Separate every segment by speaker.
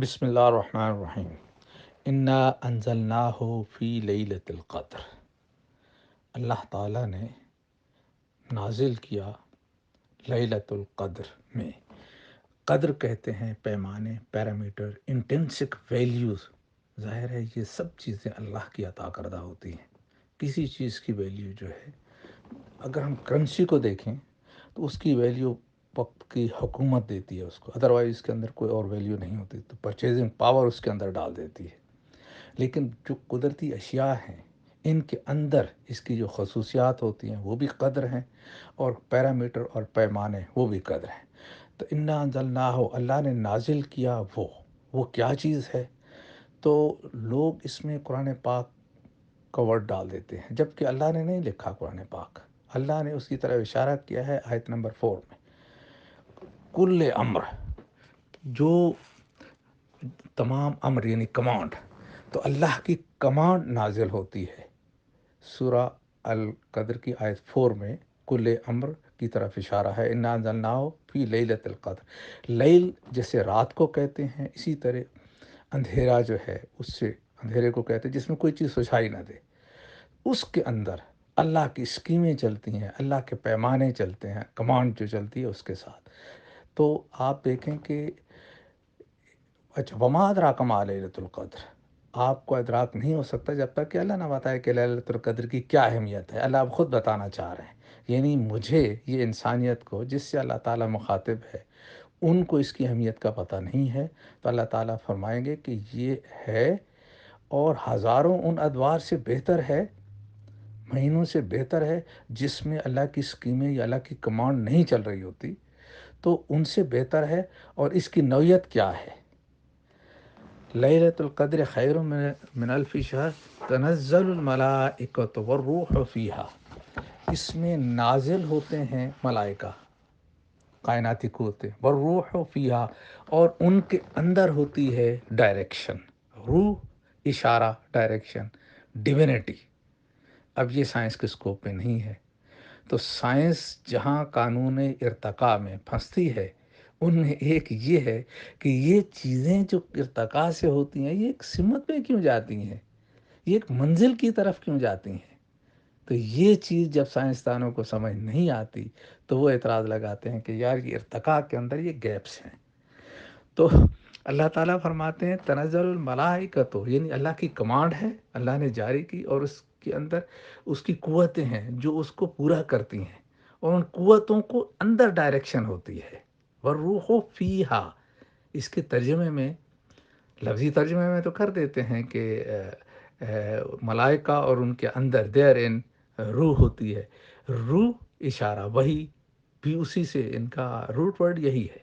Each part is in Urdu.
Speaker 1: بسم اللہ الرحمن الرحیم۔ انا انزلناہ فی لیلۃ القدر، اللہ تعالیٰ نے نازل کیا لیلۃ القدر میں۔ قدر کہتے ہیں پیمانے، پیرامیٹر، انٹرنسک ویلیوز۔ ظاہر ہے یہ سب چیزیں اللہ کی عطا کردہ ہوتی ہیں۔ کسی چیز کی ویلیو جو ہے، اگر ہم کرنسی کو دیکھیں تو اس کی ویلیو وقت کی حکومت دیتی ہے اس کو، ادروائز اس کے اندر کوئی اور ویلیو نہیں ہوتی، تو پرچیزنگ پاور اس کے اندر ڈال دیتی ہے۔ لیکن جو قدرتی اشیاء ہیں ان کے اندر اس کی جو خصوصیات ہوتی ہیں وہ بھی قدر ہیں، اور پیرامیٹر اور پیمانے وہ بھی قدر ہیں۔ تو انا انزلناہ، اللہ نے نازل کیا وہ کیا چیز ہے؟ تو لوگ اس میں قرآن پاک کا ورڈ ڈال دیتے ہیں، جبکہ اللہ نے نہیں لکھا قرآن پاک۔ اللہ نے اس کی طرف اشارہ کیا ہے آیت نمبر 4 میں، کل امر، جو تمام امر یعنی کمانڈ، تو اللہ کی کمانڈ نازل ہوتی ہے۔ سورہ القدر کی آیت 4 میں کل امر کی طرف اشارہ ہے، انا انزلناہ فی لیلۃ القدر۔ لیل جیسے رات کو کہتے ہیں، اسی طرح اندھیرا جو ہے اس سے اندھیرے کو کہتے ہیں جس میں کوئی چیز سجھائی نہ دے، اس کے اندر اللہ کی اسکیمیں چلتی ہیں، اللہ کے پیمانے چلتے ہیں، کمانڈ جو چلتی ہے اس کے ساتھ۔ تو آپ دیکھیں کہ اچھا، وما ادراک ما لیلۃ القدر، آپ کو ادراک نہیں ہو سکتا جب تک کہ اللہ نہ بتائے کہ لیلۃ القدر کی کیا اہمیت ہے۔ اللہ اب خود بتانا چاہ رہے ہیں، یعنی مجھے، یہ انسانیت کو جس سے اللہ تعالیٰ مخاطب ہے، ان کو اس کی اہمیت کا پتہ نہیں ہے، تو اللہ تعالیٰ فرمائیں گے کہ یہ ہے، اور ہزاروں ان ادوار سے بہتر ہے، مہینوں سے بہتر ہے جس میں اللہ کی اسکیمیں یا اللہ کی کمانڈ نہیں چل رہی ہوتی، تو ان سے بہتر ہے۔ اور اس کی نوعیت کیا ہے؟ لیلۃ القدر خیر من الف شہر، تنزل الملائکۃ والروح فیہا، اس میں نازل ہوتے ہیں ملائکہ، کائناتی قوتیں، والروح فیہا، اور ان کے اندر ہوتی ہے ڈائریکشن، روح اشارہ، ڈائریکشن، ڈیوینٹی۔ اب یہ سائنس کے اسکوپ میں نہیں ہے، تو سائنس جہاں قانون ارتقاء میں پھنستی ہے ان میں ایک یہ ہے کہ یہ چیزیں جو ارتقاء سے ہوتی ہیں یہ ایک سمت میں کیوں جاتی ہیں، یہ ایک منزل کی طرف کیوں جاتی ہیں؟ تو یہ چیز جب سائنسدانوں کو سمجھ نہیں آتی تو وہ اعتراض لگاتے ہیں کہ یار یہ ارتقاء کے اندر یہ گیپس ہیں۔ تو اللہ تعالیٰ فرماتے ہیں تنزل الملائکۃ، یعنی اللہ کی کمانڈ ہے، اللہ نے جاری کی، اور اس کے اندر اس کی قوتیں ہیں جو اس کو پورا کرتی ہیں، اور ان قوتوں کو اندر ڈائریکشن ہوتی ہے۔ والروح فیہا، اس کے ترجمے میں، لفظی ترجمے میں تو کر دیتے ہیں کہ ملائکہ اور ان کے اندر دیر ان روح ہوتی ہے۔ روح اشارہ، وہی بھی اسی سے، ان کا روٹ ورڈ یہی ہے،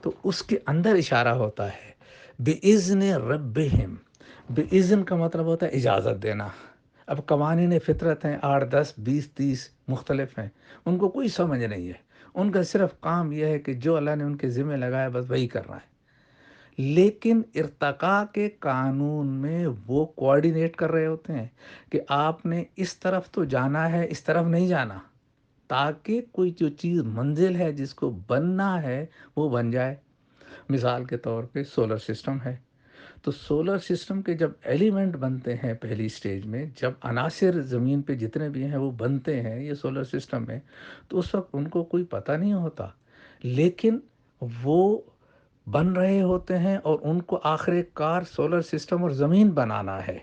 Speaker 1: تو اس کے اندر اشارہ ہوتا ہے بِإِذْنِ رَبِّهِمْ۔ بِإِذْن کا مطلب ہوتا ہے اجازت دینا۔ اب قوانین فطرت ہیں، 8، 10، 20، 30 مختلف ہیں، ان کو کوئی سمجھ نہیں ہے، ان کا صرف کام یہ ہے کہ جو اللہ نے ان کے ذمہ لگایا بس وہی کرنا ہے۔ لیکن ارتقاء کے قانون میں وہ کوآرڈینیٹ کر رہے ہوتے ہیں کہ آپ نے اس طرف تو جانا ہے، اس طرف نہیں جانا، تاکہ کوئی جو چیز منزل ہے جس کو بننا ہے وہ بن جائے۔ مثال کے طور پہ سولر سسٹم ہے، تو سولر سسٹم کے جب ایلیمنٹ بنتے ہیں پہلی سٹیج میں، جب عناصر زمین پہ جتنے بھی ہیں وہ بنتے ہیں یہ سولر سسٹم میں، تو اس وقت ان کو کوئی پتہ نہیں ہوتا، لیکن وہ بن رہے ہوتے ہیں، اور ان کو آخر کار سولر سسٹم اور زمین بنانا ہے،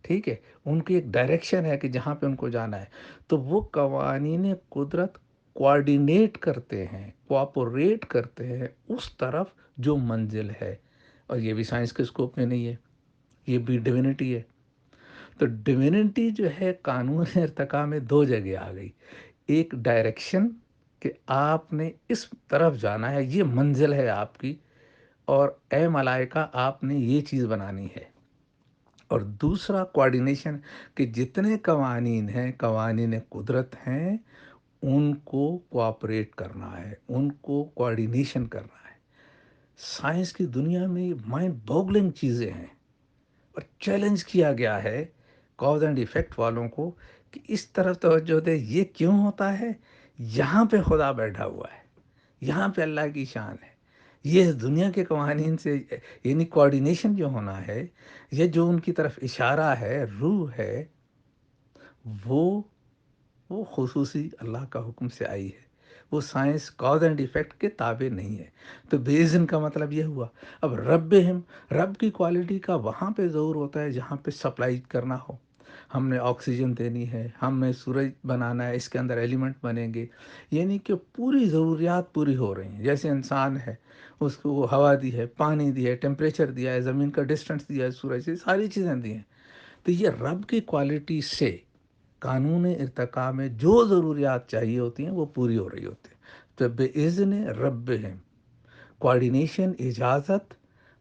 Speaker 1: ٹھیک ہے، ان کی ایک ڈائریکشن ہے کہ جہاں پہ ان کو جانا ہے، تو وہ قوانین قدرت کوآرڈینیٹ کرتے ہیں، کوآپریٹ کرتے ہیں اس طرف جو منزل ہے، اور یہ بھی سائنس کے اسکوپ میں نہیں ہے، یہ بھی ڈیوینٹی ہے۔ تو ڈیوینٹی جو ہے قانون ارتقاء میں دو جگہ آ گئی، ایک ڈائریکشن کہ آپ نے اس طرف جانا ہے، یہ منزل ہے آپ کی، اور اے ملائکہ آپ نے یہ چیز بنانی ہے، اور دوسرا کوآرڈینیشن کہ جتنے قوانین ہیں، قوانین قدرت ہیں، ان کو کوآپریٹ کرنا ہے، ان کو کوآرڈینیشن کرنا ہے۔ سائنس کی دنیا میں مائنڈ بوگلنگ چیزیں ہیں، اور چیلنج کیا گیا ہے کاز اینڈ ایفیکٹ والوں کو کہ اس طرف توجہ دے، یہ کیوں ہوتا ہے؟ یہاں پہ خدا بیٹھا ہوا ہے، یہاں پہ اللہ کی شان ہے، یہ دنیا کے قوانین سے، یعنی کوآرڈینیشن جو ہونا ہے، یہ جو ان کی طرف اشارہ ہے، روح ہے، وہ وہ خصوصی اللہ کا حکم سے آئی ہے، وہ سائنس کاز اینڈ ایفیکٹ کے تابع نہیں ہے۔ تو بیزن کا مطلب یہ ہوا۔ اب رب کی کوالٹی کا وہاں پہ ظہور ہوتا ہے جہاں پہ سپلائی کرنا ہو، ہم نے آکسیجن دینی ہے، ہمیں سورج بنانا ہے، اس کے اندر ایلیمنٹ بنیں گے، یعنی کہ پوری ضروریات پوری ہو رہی ہیں۔ جیسے انسان ہے، اس کو وہ ہوا دی ہے، پانی دیا ہے، ٹیمپریچر دیا ہے، زمین کا ڈسٹنس دیا ہے سورج سے، ساری چیزیں دی ہیں۔ تو یہ رب کی کوالٹی سے قانون ارتقاء میں جو ضروریات چاہیے ہوتی ہیں وہ پوری ہو رہی ہوتی ہیں۔ تو بِإِذْنِ رَبِّهِمْ، کوارڈینیشن، اجازت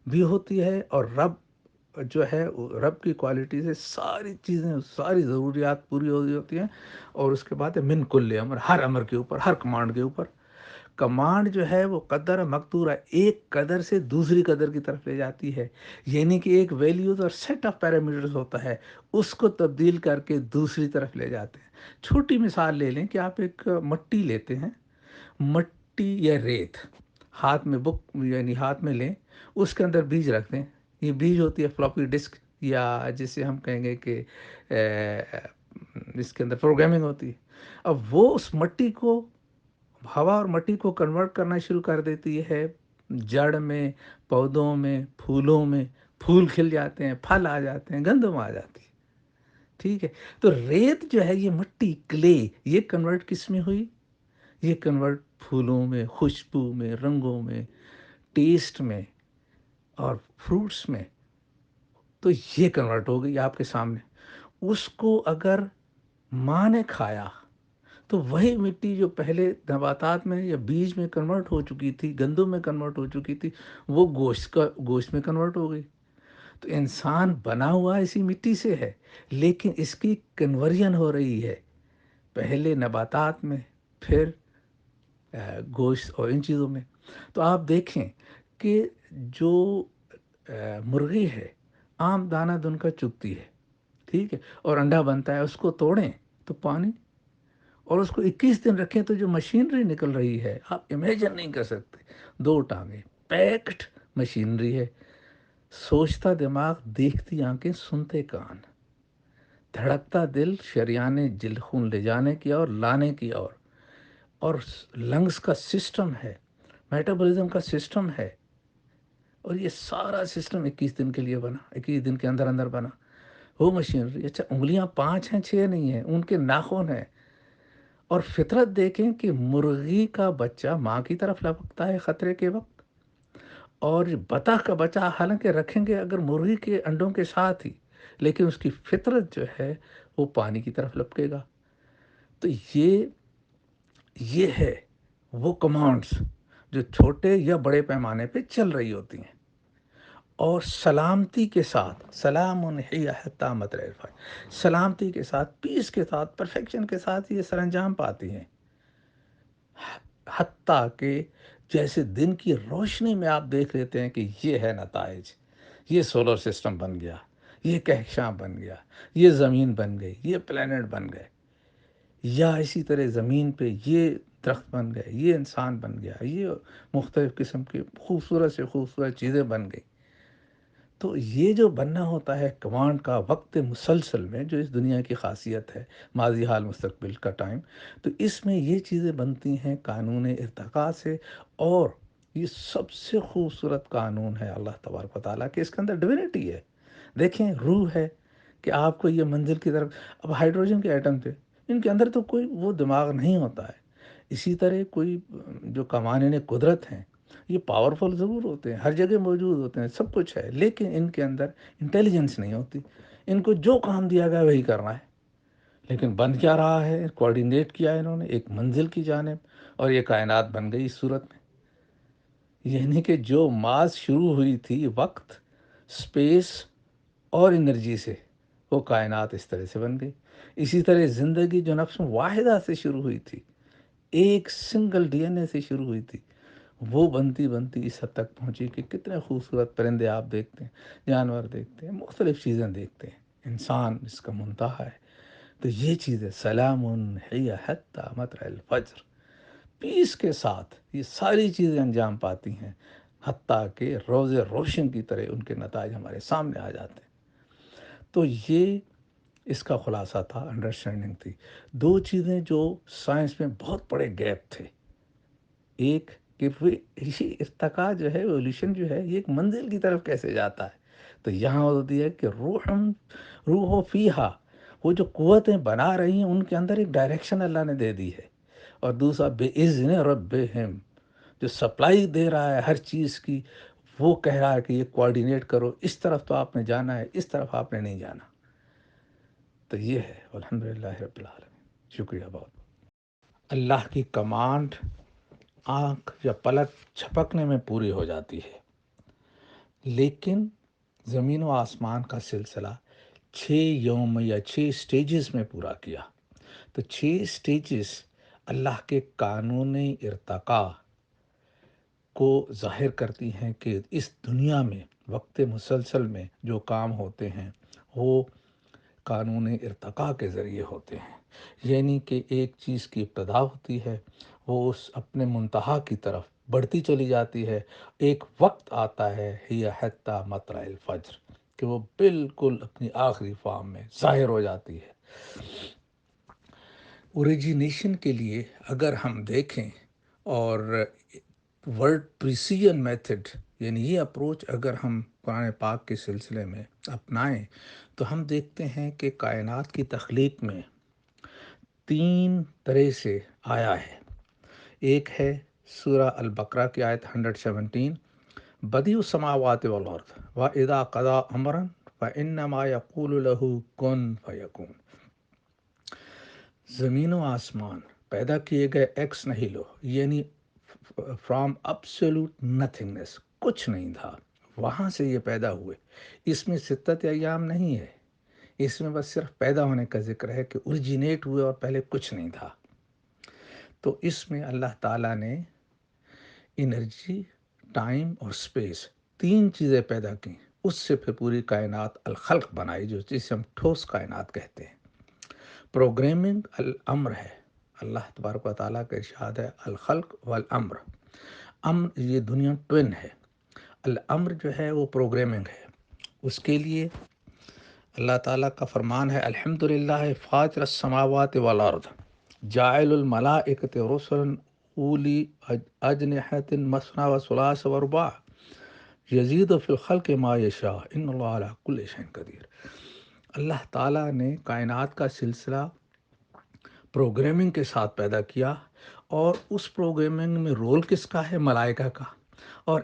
Speaker 1: بھی ہوتی ہے، اور رب جو ہے، رب کی کوالٹی سے ساری چیزیں، ساری ضروریات پوری ہو رہی ہوتی ہیں۔ اور اس کے بعد ہے من کل امر، ہر امر کے اوپر، ہر کمانڈ کے اوپر۔ کمانڈ جو ہے وہ قدر مقدورہ، ایک قدر سے دوسری قدر کی طرف لے جاتی ہے، یعنی کہ ایک ویلیوز اور سیٹ آف پیرامیٹرز ہوتا ہے، اس کو تبدیل کر کے دوسری طرف لے جاتے ہیں۔ چھوٹی مثال لے لیں کہ آپ ایک مٹی لیتے ہیں، مٹی یا ریت، ہاتھ میں یعنی ہاتھ میں لیں، اس کے اندر بیج رکھ دیں۔ یہ بیج ہوتی ہے فلاپی ڈسک، یا جسے ہم کہیں گے کہ اس کے اندر پروگرامنگ ہوتی ہے۔ اب وہ اس مٹی کو، ہوا اور مٹی کو کنورٹ کرنا شروع کر دیتی ہے، جڑ میں، پودوں میں، پھولوں میں، پھول کھل جاتے ہیں، پھل آ جاتے ہیں، گندم آ جاتی ہے۔ ٹھیک ہے، تو ریت جو ہے، یہ مٹی، کلے، یہ کنورٹ کس میں ہوئی؟ یہ کنورٹ پھولوں میں، خوشبو میں، رنگوں میں، ٹیسٹ میں، اور فروٹس میں۔ تو یہ کنورٹ ہو گئی آپ کے سامنے۔ اس کو اگر ماں نے کھایا تو وہی مٹی جو پہلے نباتات میں یا بیج میں کنورٹ ہو چکی تھی، گندم میں کنورٹ ہو چکی تھی، وہ گوشت میں کنورٹ ہو گئی۔ تو انسان بنا ہوا اسی مٹی سے ہے، لیکن اس کی کنورژن ہو رہی ہے، پہلے نباتات میں، پھر گوشت اور ان چیزوں میں۔ تو آپ دیکھیں کہ جو مرغی ہے، عام دانہ دن کا چگتی ہے، ٹھیک ہے، اور انڈا بنتا ہے، اس کو توڑیں تو پانی، اور اس کو 21 دن رکھیں تو جو مشینری نکل رہی ہے، آپ امیجن نہیں کر سکتے۔ 2 ٹانگیں، پیکڈ مشینری ہے، سوچتا دماغ، دیکھتی آنکھیں، سنتے کان، دھڑکتا دل، شریان جل خون لے جانے کی اور لانے کی، اور لنگز کا سسٹم ہے، میٹابولزم کا سسٹم ہے، اور یہ سارا سسٹم 21 دن کے لیے بنا، 21 دن کے اندر اندر بنا وہ مشینری۔ اچھا، انگلیاں 5 ہیں، 6 نہیں ہیں، ان کے ناخن ہیں۔ اور فطرت دیکھیں کہ مرغی کا بچہ ماں کی طرف لپکتا ہے خطرے کے وقت، اور بطخ کا بچہ حالانکہ رکھیں گے اگر مرغی کے انڈوں کے ساتھ ہی، لیکن اس کی فطرت جو ہے وہ پانی کی طرف لپکے گا۔ تو یہ ہے وہ کمانڈز جو چھوٹے یا بڑے پیمانے پہ چل رہی ہوتی ہیں، اور سلامتی کے ساتھ، سلام ہی حتی مطلع الفجر، سلامتی کے ساتھ، پیس کے ساتھ، پرفیکشن کے ساتھ یہ سر انجام پاتی ہیں۔ حتیٰ کہ جیسے دن کی روشنی میں آپ دیکھ لیتے ہیں کہ یہ ہے نتائج، یہ سولر سسٹم بن گیا، یہ کہکشاں بن گیا، یہ زمین بن گئی، یہ پلینٹ بن گئے، یا اسی طرح زمین پہ یہ درخت بن گئے، یہ انسان بن گیا، یہ مختلف قسم کی خوبصورت سے خوبصورت چیزیں بن گئی۔ تو یہ جو بننا ہوتا ہے کمانڈ کا وقت مسلسل میں، جو اس دنیا کی خاصیت ہے، ماضی، حال، مستقبل کا ٹائم، تو اس میں یہ چیزیں بنتی ہیں قانون ارتقاء سے۔ اور یہ سب سے خوبصورت قانون ہے اللہ تبارک و تعالیٰ کہ اس کے اندر ڈیوینٹی ہے۔ دیکھیں، روح ہے کہ آپ کو یہ منزل کی طرف، اب ہائیڈروجن کے ایٹم تھے، ان کے اندر تو کوئی وہ دماغ نہیں ہوتا ہے۔ اسی طرح کوئی جو قوانین قدرت ہیں، یہ پاورفل ضرور ہوتے ہیں، ہر جگہ موجود ہوتے ہیں، سب کچھ ہے، لیکن ان کے اندر انٹیلیجنس نہیں ہوتی۔ ان کو جو کام دیا گیا وہی کرنا ہے، لیکن بن کیا رہا ہے؟ کوارڈینیٹ کیا ہے انہوں نے ایک منزل کی جانب، اور یہ کائنات بن گئی اس صورت میں۔ یعنی کہ جو ماس شروع ہوئی تھی وقت، سپیس اور انرجی سے، وہ کائنات اس طرح سے بن گئی۔ اسی طرح زندگی جو نفس واحدہ سے شروع ہوئی تھی، ایک سنگل ڈی این اے سے شروع ہوئی تھی، وہ بنتی بنتی اس حد تک پہنچی کہ کتنے خوبصورت پرندے آپ دیکھتے ہیں، جانور دیکھتے ہیں، مختلف چیزیں دیکھتے ہیں، انسان اس کا منتہا ہے۔ تو یہ چیزیں سلام ہی حتی مطلع الفجر، پیس کے ساتھ یہ ساری چیزیں انجام پاتی ہیں۔ حتیٰ کہ روز روشن کی طرح ان کے نتائج ہمارے سامنے آ جاتے ہیں۔ تو یہ اس کا خلاصہ تھا، انڈرسٹینڈنگ تھی۔ دو چیزیں جو سائنس میں بہت بڑے گیپ تھے، ایک کہ یہ ارتقاء جو ہے، ایولیوشن جو ہے، یہ ایک منزل کی طرف کیسے جاتا ہے، تو یہاں ہوتی ہے کہ روح و فیہا، وہ جو قوتیں بنا رہی ہیں ان کے اندر ایک ڈائریکشن اللہ نے دے دی ہے، اور دوسرا بے اذن ربہم، جو سپلائی دے رہا ہے ہر چیز کی، وہ کہہ رہا ہے کہ یہ کوآرڈینیٹ کرو، اس طرف تو آپ نے جانا ہے، اس طرف آپ نے نہیں جانا۔ تو یہ ہے، الحمدللہ رب العالمین، شکریہ بہت۔ اللہ کی کمانڈ آنکھ یا پلک جھپکنے میں پوری ہو جاتی ہے، لیکن زمین و آسمان کا سلسلہ 6 یوم یا 6 سٹیجز میں پورا کیا۔ تو 6 سٹیجز اللہ کے قانون ارتقاء کو ظاہر کرتی ہیں کہ اس دنیا میں وقت مسلسل میں جو کام ہوتے ہیں وہ قانون ارتقاء کے ذریعے ہوتے ہیں، یعنی کہ ایک چیز کی ابتدا ہوتی ہے، وہ اس اپنے منتہا کی طرف بڑھتی چلی جاتی ہے، ایک وقت آتا ہے ہی حتی مطلع الفجر کہ وہ بالکل اپنی آخری فارم میں ظاہر ہو جاتی ہے۔ اوریجینیشن کے لیے اگر ہم دیکھیں، اور ورڈ پریسیجن میتھڈ، یعنی یہ اپروچ اگر ہم قرآن پاک کے سلسلے میں اپنائیں، تو ہم دیکھتے ہیں کہ کائنات کی تخلیق میں 3 طرح سے آیا ہے۔ ایک ہے سورہ البقرہ کی آیت 117، بدیع السماوات والارض واذا قضى امرا فانما يقول له کن فیکون۔ زمین و آسمان پیدا کیے گئے ایکس نہیلو، یعنی فرام absolute nothingness، کچھ نہیں تھا، وہاں سے یہ پیدا ہوئے۔ اس میں 6 ایام نہیں ہے، اس میں بس صرف پیدا ہونے کا ذکر ہے کہ اوریجینیٹ ہوئے اور پہلے کچھ نہیں تھا۔ تو اس میں اللہ تعالیٰ نے انرجی، ٹائم اور اسپیس، 3 چیزیں پیدا کی، اس سے پھر پوری کائنات الخلق بنائی، جسے ہم ٹھوس کائنات کہتے ہیں۔ پروگرامنگ الامر ہے، اللہ تبارک و تعالیٰ کا ارشاد ہے الخلق والامر۔ امر، یہ دنیا ٹوین ہے، الامر جو ہے وہ پروگرامنگ ہے۔ اس کے لیے اللہ تعالیٰ کا فرمان ہے الحمدللہ فاطر السماوات والارض جاعل الملائکۃ رسلا اولی اجنحۃ مثنی وثلاث ورباع یزید فی الخلق ما یشاء ان اللہ علی کل شیء قدیر۔ اللہ تعالیٰ نے کائنات کا سلسلہ پروگرامنگ کے ساتھ پیدا کیا، اور اس پروگرامنگ میں رول کس کا ہے؟ ملائکہ کا۔ اور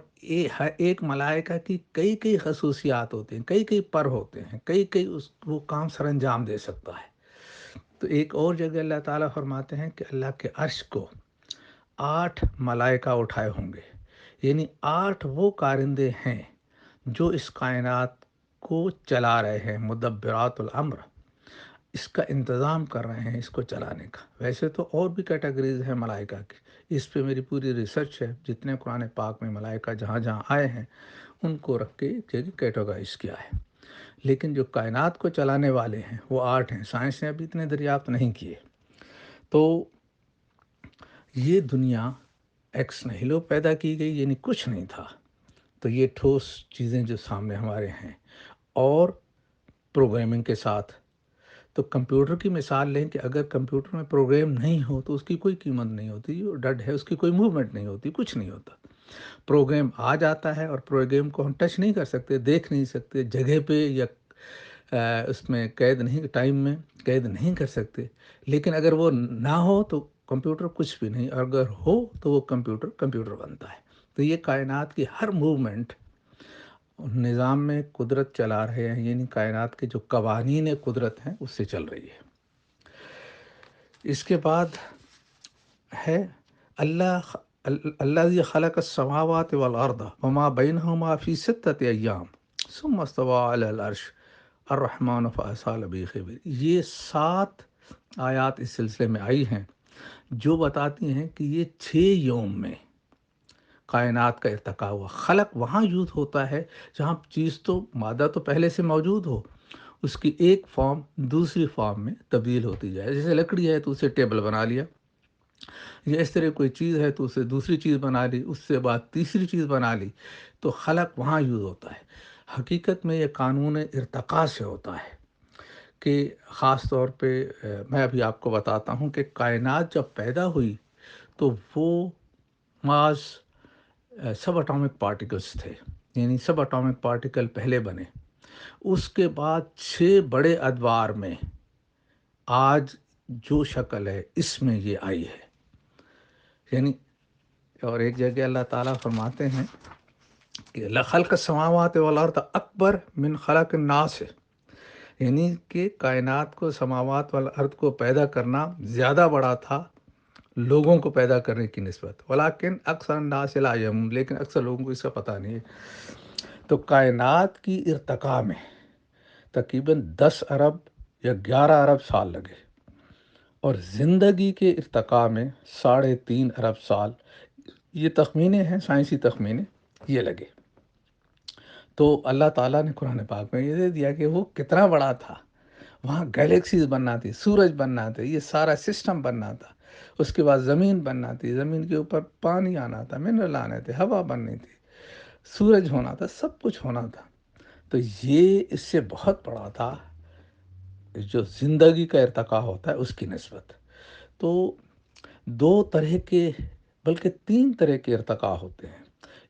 Speaker 1: ایک ملائکہ کی کئی خصوصیات ہوتی ہیں، کئی پر ہوتے ہیں، کئی وہ کام سر انجام دے سکتا ہے۔ تو ایک اور جگہ اللہ تعالیٰ فرماتے ہیں کہ اللہ کے عرش کو 8 ملائکہ اٹھائے ہوں گے، یعنی 8 وہ کارندے ہیں جو اس کائنات کو چلا رہے ہیں، مدبرات الامر، اس کا انتظام کر رہے ہیں، اس کو چلانے کا۔ ویسے تو اور بھی کیٹیگریز ہیں ملائکہ کی، اس پہ میری پوری ریسرچ ہے، جتنے قرآن پاک میں ملائکہ جہاں جہاں آئے ہیں ان کو رکھ کے ایک جگہ کیٹیگرائز کیا ہے، لیکن جو کائنات کو چلانے والے ہیں وہ 8 ہیں۔ سائنس نے ابھی اتنے دریافت نہیں کیے۔ تو یہ دنیا ایکس نہیلو پیدا کی گئی، یعنی کچھ نہیں تھا۔ تو یہ ٹھوس چیزیں جو سامنے ہمارے ہیں، اور پروگرامنگ کے ساتھ، تو کمپیوٹر کی مثال لیں کہ اگر کمپیوٹر میں پروگرام نہیں ہو تو اس کی کوئی قیمت نہیں ہوتی، وہ ڈڈ ہے، اس کی کوئی موومنٹ نہیں ہوتی، کچھ نہیں ہوتا۔ پروگرام آ جاتا ہے، اور پروگرام کو ہم ٹچ نہیں کر سکتے، دیکھ نہیں سکتے، جگہ پہ یا اس میں قید نہیں، ٹائم میں قید نہیں کر سکتے، لیکن اگر وہ نہ ہو تو کمپیوٹر کچھ بھی نہیں، اور اگر ہو تو وہ کمپیوٹر بنتا ہے۔ تو یہ کائنات کی ہر موومنٹ نظام میں قدرت چلا رہے ہیں، یعنی کائنات کے جو قوانین قدرت ہیں اس سے چل رہی ہے۔ اس کے بعد ہے الذی خلق السماوات والارض وما بینہما فی 6 ایام ثم استوى علی العرش الرحمن فاسال به خبیر۔ یہ 7 آیات اس سلسلے میں آئی ہیں جو بتاتی ہیں کہ یہ 6 یوم میں کائنات کا ارتقاء ہوا۔ خلق وہاں یوز ہوتا ہے جہاں چیز تو مادہ تو پہلے سے موجود ہو، اس کی ایک فارم دوسری فارم میں تبدیل ہوتی جائے، جیسے لکڑی ہے تو اسے ٹیبل بنا لیا، یا اس طرح کوئی چیز ہے تو اسے دوسری چیز بنا لی، اس سے بعد تیسری چیز بنا لی، تو خلق وہاں یوز ہوتا ہے۔ حقیقت میں یہ قانون ارتقاء سے ہوتا ہے کہ خاص طور پہ میں ابھی آپ کو بتاتا ہوں کہ کائنات جب پیدا ہوئی تو وہ ماس سب اٹامک پارٹیکلز تھے، یعنی سب اٹامک پارٹیکل پہلے بنے، اس کے بعد 6 بڑے ادوار میں آج جو شکل ہے اس میں یہ آئی ہے۔ یعنی اور ایک جگہ اللہ تعالیٰ فرماتے ہیں کہ لخلق السماوات والارض اکبر من خلق الناس، یعنی کہ کائنات کو، سماوات والارض کو پیدا کرنا زیادہ بڑا تھا لوگوں کو پیدا کرنے کی نسبت، ولیکن اکثر الناس لا یعلمون، لیکن اکثر لوگوں کو اس کا پتہ نہیں ہے۔ تو کائنات کی ارتقاء میں تقریباً 10 ارب یا 11 ارب سال لگے، اور زندگی کے ارتقاء میں 3.5 ارب سال، یہ تخمینے ہیں، سائنسی تخمینے، یہ لگے۔ تو اللہ تعالیٰ نے قرآن پاک میں یہ دے دیا کہ وہ کتنا بڑا تھا، وہاں گلیکسیز بننا تھی، سورج بننا تھا، یہ سارا سسٹم بننا تھا، اس کے بعد زمین بننا تھی، زمین کے اوپر پانی آنا تھا، منرل آنے تھے، ہوا بننی تھی، سورج ہونا تھا، سب کچھ ہونا تھا۔ تو یہ اس سے بہت بڑا تھا جو زندگی کا ارتقاء ہوتا ہے اس کی نسبت۔ تو 2 طرح کے، بلکہ 3 طرح کے ارتقاء ہوتے ہیں،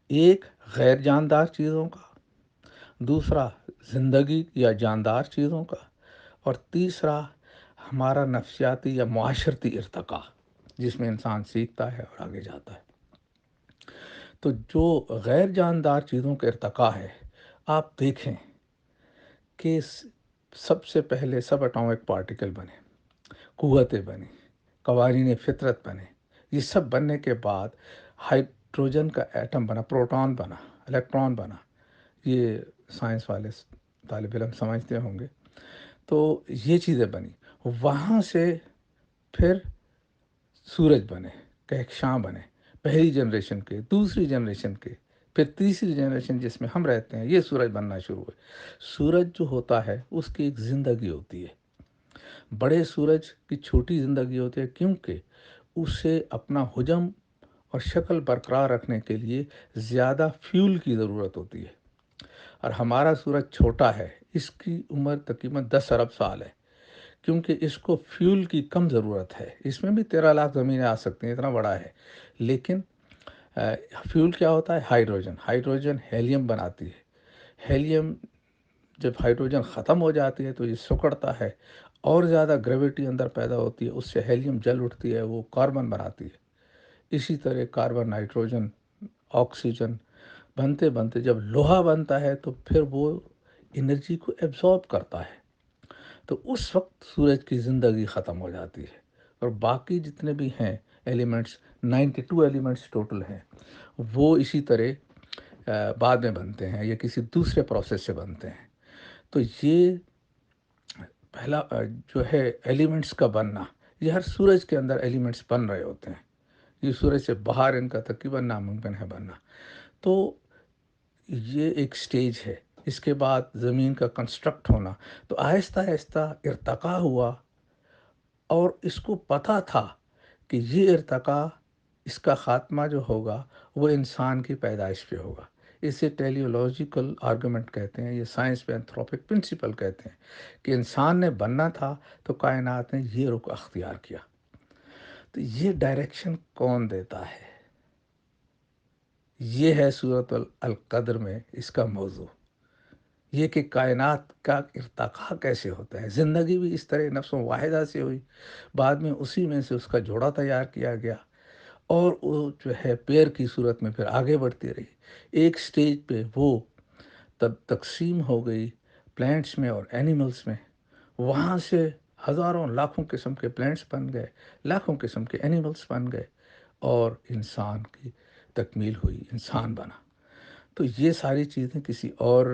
Speaker 1: ایک غیر جاندار چیزوں کا، دوسرا زندگی یا جاندار چیزوں کا، اور تیسرا ہمارا نفسیاتی یا معاشرتی ارتقاء، جس میں انسان سیکھتا ہے اور آگے جاتا ہے۔ تو جو غیر جاندار چیزوں کا ارتقاء ہے، آپ دیکھیں کہ سب سے پہلے سب اٹامک پارٹیکل بنے، قوتیں بنی، قوانین فطرت بنے، یہ سب بننے کے بعد ہائیڈروجن کا ایٹم بنا، پروٹون بنا، الیکٹران بنا، یہ سائنس والے طالب علم سمجھتے ہوں گے۔ تو یہ چیزیں بنی، وہاں سے پھر سورج بنے، کہکشاں بنے، پہلی جنریشن کے، دوسری جنریشن کے، پھر تیسری جنریشن جس میں ہم رہتے ہیں، یہ سورج بننا شروع ہوئے۔ سورج جو ہوتا ہے اس کی ایک زندگی ہوتی ہے، بڑے سورج کی چھوٹی زندگی ہوتی ہے، کیونکہ اسے اپنا حجم اور شکل برقرار رکھنے کے لیے زیادہ فیول کی ضرورت ہوتی ہے، اور ہمارا سورج چھوٹا ہے، اس کی عمر تقریباً 10 ارب سال ہے، کیونکہ اس کو فیول کی کم ضرورت ہے۔ اس میں بھی 13 لاکھ زمینیں آ سکتی ہیں، اتنا بڑا ہے، لیکن فیول کیا ہوتا ہے؟ ہائیڈروجن، ہائیڈروجن ہیلیم بناتی ہے، ہیلیم جب ہائیڈروجن ختم ہو جاتی ہے تو یہ سکڑتا ہے، اور زیادہ گریویٹی اندر پیدا ہوتی ہے، اس سے ہیلیم جل اٹھتی ہے، وہ کاربن بناتی ہے۔ اسی طرح کاربن، نائٹروجن، آکسیجن بنتے بنتے جب لوہا بنتا ہے تو پھر وہ انرجی کو ایبزارب کرتا ہے، تو اس وقت سورج کی زندگی ختم ہو جاتی ہے، اور باقی جتنے بھی ہیں ایلیمنٹس، 92 ایلیمنٹس ٹوٹل ہیں، وہ اسی طرح بعد میں بنتے ہیں یا کسی دوسرے پروسیس سے بنتے ہیں۔ تو یہ پہلا جو ہے ایلیمنٹس کا بننا، یہ ہر سورج کے اندر ایلیمنٹس بن رہے ہوتے ہیں، یہ سورج سے باہر ان کا تقریباً ناممکن ہے بننا۔ تو یہ ایک سٹیج ہے، اس کے بعد زمین کا کنسٹرکٹ ہونا، تو آہستہ آہستہ ارتقاء ہوا، اور اس کو پتہ تھا کہ یہ ارتقاء، اس کا خاتمہ جو ہوگا وہ انسان کی پیدائش پہ ہوگا۔ اسے ٹیلیولوجیکل آرگومنٹ کہتے ہیں، یہ سائنس میں انتھروپک پرنسپل کہتے ہیں کہ انسان نے بننا تھا تو کائنات نے یہ رخ اختیار کیا۔ تو یہ ڈائریکشن کون دیتا ہے؟ یہ ہے سورۃ القدر میں اس کا موضوع، یہ کہ کائنات کا ارتقاء کیسے ہوتا ہے۔ زندگی بھی اس طرح نفس واحدہ سے ہوئی، بعد میں اسی میں سے اس کا جوڑا تیار کیا گیا، اور وہ جو ہے پیر کی صورت میں پھر آگے بڑھتی رہی، ایک سٹیج پہ وہ تب تقسیم ہو گئی پلانٹس میں اور اینیملز میں، وہاں سے ہزاروں لاکھوں قسم کے پلانٹس بن گئے، لاکھوں قسم کے اینیملز بن گئے، اور انسان کی تکمیل ہوئی، انسان بنا۔ تو یہ ساری چیزیں کسی اور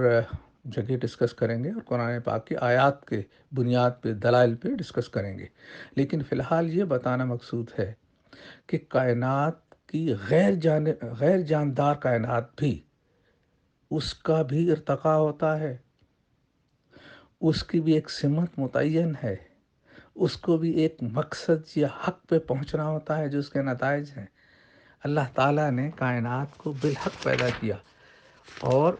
Speaker 1: جگہ ڈسکس کریں گے، اور قرآن پاک کی آیات کے بنیاد پہ، دلائل پہ ڈسکس کریں گے، لیکن فی الحال یہ بتانا مقصود ہے کہ کائنات کی غیر جاندار کائنات بھی، اس کا بھی ارتقاء ہوتا ہے، اس کی بھی ایک سمت متعین ہے، اس کو بھی ایک مقصد یا حق پہ پہنچنا ہوتا ہے جو اس کے نتائج ہیں۔ اللہ تعالیٰ نے کائنات کو بالحق پیدا کیا، اور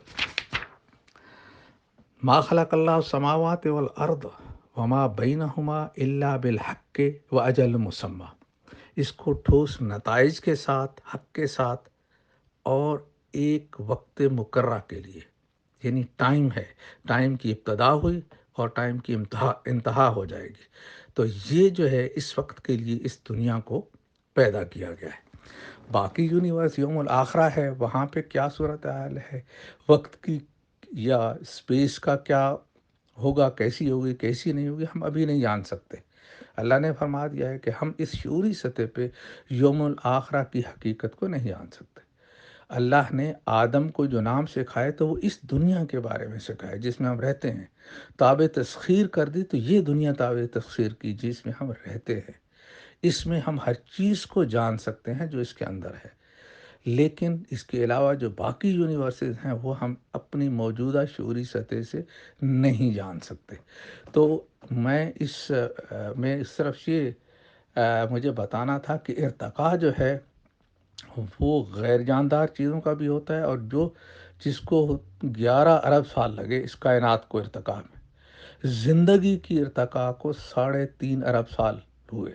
Speaker 1: ما خلق اللہ السماوات والارض وما بینہما الا بالحق واجل مسمى، اس کو ٹھوس نتائج کے ساتھ، حق کے ساتھ، اور ایک وقت مقررہ کے لیے، یعنی ٹائم ہے، ٹائم کی ابتدا ہوئی اور ٹائم کی انتہا ہو جائے گی۔ تو یہ جو ہے اس وقت کے لیے اس دنیا کو پیدا کیا گیا ہے۔ باقی یونیورس یوم الآخرہ ہے، وہاں پہ کیا صورتحال ہے، وقت کی یا اسپیس کا کیا ہوگا، کیسی ہوگی کیسی نہیں ہوگی، ہم ابھی نہیں جان سکتے۔ اللہ نے فرما دیا ہے کہ ہم اس شعوری سطح پہ یوم الآخرہ کی حقیقت کو نہیں جان سکتے۔ اللہ نے آدم کو جو نام سکھائے تو وہ اس دنیا کے بارے میں سکھائے جس میں ہم رہتے ہیں۔ تابع تسخیر کر دی تو یہ دنیا تابع تسخیر کی جس میں ہم رہتے ہیں۔ اس میں ہم ہر چیز کو جان سکتے ہیں جو اس کے اندر ہے، لیکن اس کے علاوہ جو باقی یونیورسز ہیں وہ ہم اپنی موجودہ شعوری سطح سے نہیں جان سکتے۔ تو میں اس طرف یہ مجھے بتانا تھا کہ ارتقاء جو ہے وہ غیر جاندار چیزوں کا بھی ہوتا ہے، اور جس کو 11 ارب سال لگے اس کائنات کو ارتقاء میں، زندگی کی ارتقاء کو 3.5 ارب سال ہوئے۔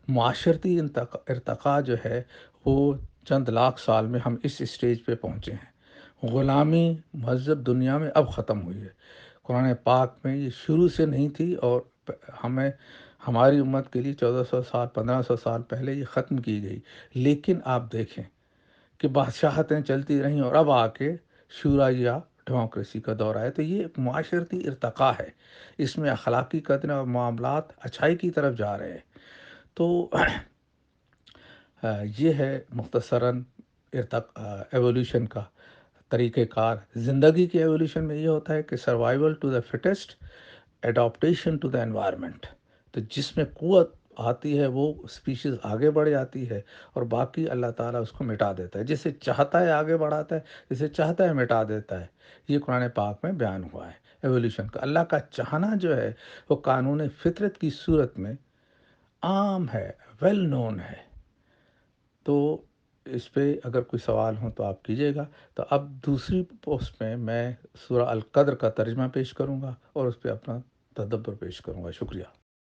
Speaker 1: معاشرتی ارتقاء جو ہے وہ چند لاکھ سال میں ہم اس اسٹیج پہ پہنچے ہیں۔ غلامی مہذب دنیا میں اب ختم ہوئی ہے، قرآن پاک میں یہ شروع سے نہیں تھی، اور ہماری امت کے لیے 1400 سال 1500 سال پہلے یہ ختم کی گئی۔ لیکن آپ دیکھیں کہ بادشاہتیں چلتی رہیں اور اب آ کے شورا یا ڈیموکریسی کا دور آیا۔ تو یہ ایک معاشرتی ارتقاء ہے، اس میں اخلاقی قدریں اور معاملات اچھائی کی طرف جا رہے ہیں۔ تو یہ ہے مختصراً ایولیوشن کا طریقہ کار۔ زندگی کی ایولیوشن میں یہ ہوتا ہے کہ survival to the fittest, adaptation to the environment. تو جس میں قوت آتی ہے وہ اسپیشیز آگے بڑھ جاتی ہے، اور باقی اللہ تعالیٰ اس کو مٹا دیتا ہے، جسے چاہتا ہے آگے بڑھاتا ہے، جسے چاہتا ہے مٹا دیتا ہے۔ یہ قرآن پاک میں بیان ہوا ہے ایولیوشن کا۔ اللہ کا چاہنا جو ہے وہ قانون فطرت کی صورت میں عام ہے، ویل نون ہے۔ تو اس پہ اگر کوئی سوال ہو تو آپ کیجیے گا۔ تو اب دوسری پوسٹ میں سورہ القدر کا ترجمہ پیش کروں گا اور اس پہ اپنا تدبر پیش کروں گا۔ شکریہ۔